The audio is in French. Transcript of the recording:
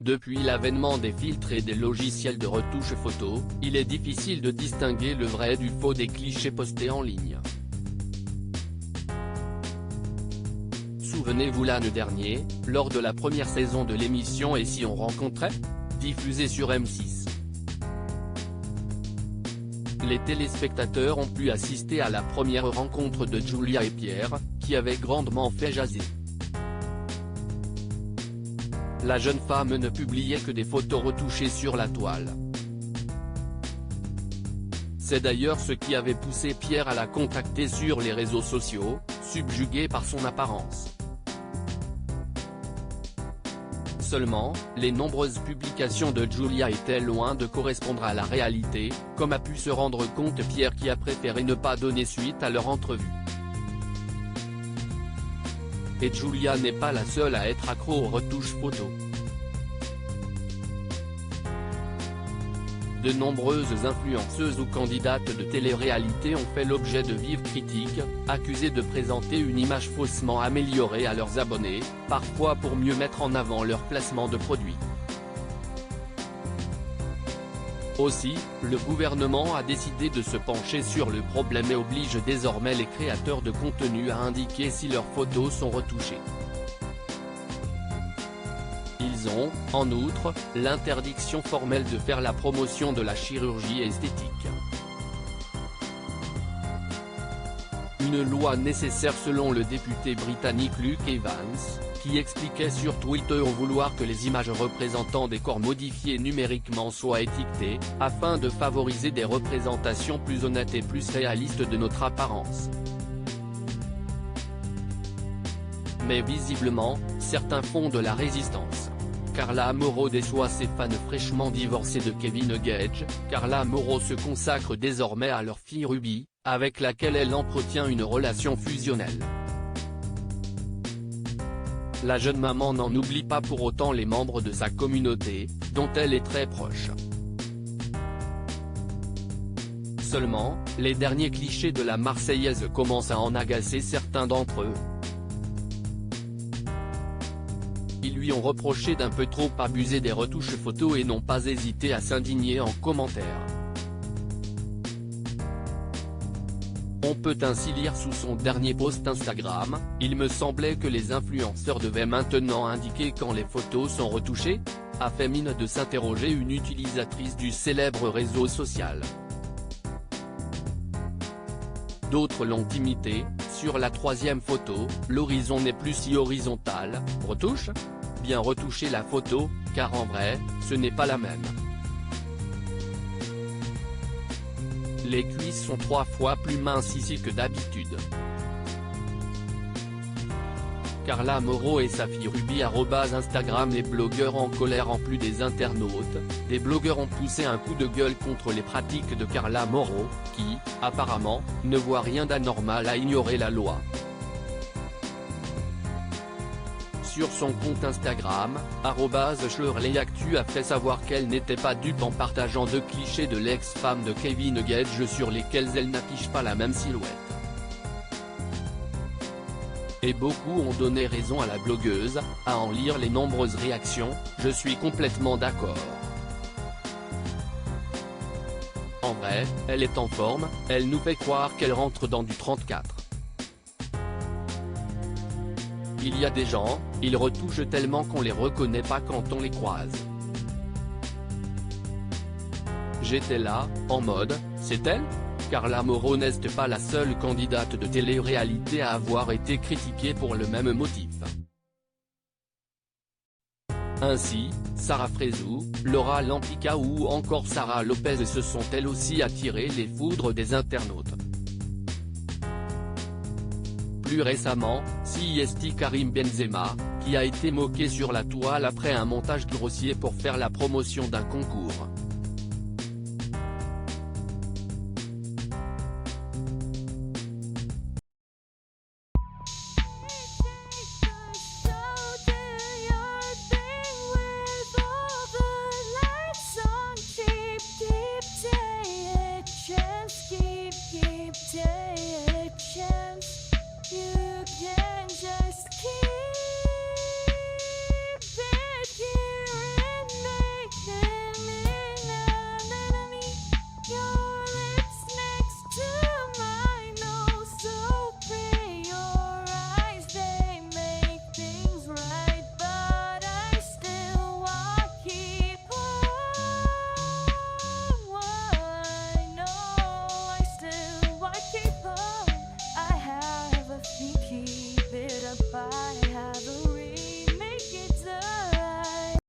Depuis l'avènement des filtres et des logiciels de retouche photo, il est difficile de distinguer le vrai du faux des clichés postés en ligne. Souvenez-vous l'année dernier, lors de la première saison de l'émission Et si on rencontrait, diffusée sur M6. Les téléspectateurs ont pu assister à la première rencontre de Julia et Pierre, qui avait grandement fait jaser. La jeune femme ne publiait que des photos retouchées sur la toile. C'est d'ailleurs ce qui avait poussé Pierre à la contacter sur les réseaux sociaux, subjugué par son apparence. Seulement, les nombreuses publications de Julia étaient loin de correspondre à la réalité, comme a pu se rendre compte Pierre qui a préféré ne pas donner suite à leur entrevue. Et Julia n'est pas la seule à être accro aux retouches photos. De nombreuses influenceuses ou candidates de télé-réalité ont fait l'objet de vives critiques, accusées de présenter une image faussement améliorée à leurs abonnés, parfois pour mieux mettre en avant leur placement de produits. Aussi, le gouvernement a décidé de se pencher sur le problème et oblige désormais les créateurs de contenu à indiquer si leurs photos sont retouchées. Ils ont, en outre, l'interdiction formelle de faire la promotion de la chirurgie esthétique. Une loi nécessaire selon le député britannique Luke Evans, qui expliquait sur Twitter vouloir que les images représentant des corps modifiés numériquement soient étiquetées, afin de favoriser des représentations plus honnêtes et plus réalistes de notre apparence. Mais visiblement, certains font de la résistance. Carla Mauro déçoit ses fans fraîchement divorcés de Kevin Gage. Carla Mauro se consacre désormais à leur fille Ruby, avec laquelle elle entretient une relation fusionnelle. La jeune maman n'en oublie pas pour autant les membres de sa communauté, dont elle est très proche. Seulement, les derniers clichés de la Marseillaise commencent à en agacer certains d'entre eux. Ils lui ont reproché d'un peu trop abuser des retouches photos et n'ont pas hésité à s'indigner en commentaire. On peut ainsi lire sous son dernier post Instagram, « Il me semblait que les influenceurs devaient maintenant indiquer quand les photos sont retouchées ?» a fait mine de s'interroger une utilisatrice du célèbre réseau social. D'autres l'ont imité, sur la troisième photo, l'horizon n'est plus si horizontal, retouche ? Bien retoucher la photo, car en vrai, ce n'est pas la même. Les cuisses sont 3 fois plus minces ici que d'habitude. Carla Mauro et sa fille Ruby @Instagram. Les blogueurs en colère. En plus des internautes, des blogueurs ont poussé un coup de gueule contre les pratiques de Carla Mauro, qui, apparemment, ne voit rien d'anormal à ignorer la loi. Sur son compte Instagram, @ShirleyActu a fait savoir qu'elle n'était pas dupe en partageant 2 clichés de l'ex-femme de Kevin Gage sur lesquels elle n'affiche pas la même silhouette. Et beaucoup ont donné raison à la blogueuse. À en lire les nombreuses réactions, je suis complètement d'accord. En vrai, elle est en forme, elle nous fait croire qu'elle rentre dans du 34. Il y a des gens, ils retouchent tellement qu'on les reconnaît pas quand on les croise. J'étais là, en mode, c'est elle ? Carla Mauro n'est pas la seule candidate de télé-réalité à avoir été critiquée pour le même motif. Ainsi, Sarah Frézou, Laura Lampica ou encore Sarah Lopez se sont elles aussi attirées les foudres des internautes. Plus récemment, CIST Karim Benzema, qui a été moqué sur la toile après un montage grossier pour faire la promotion d'un concours. You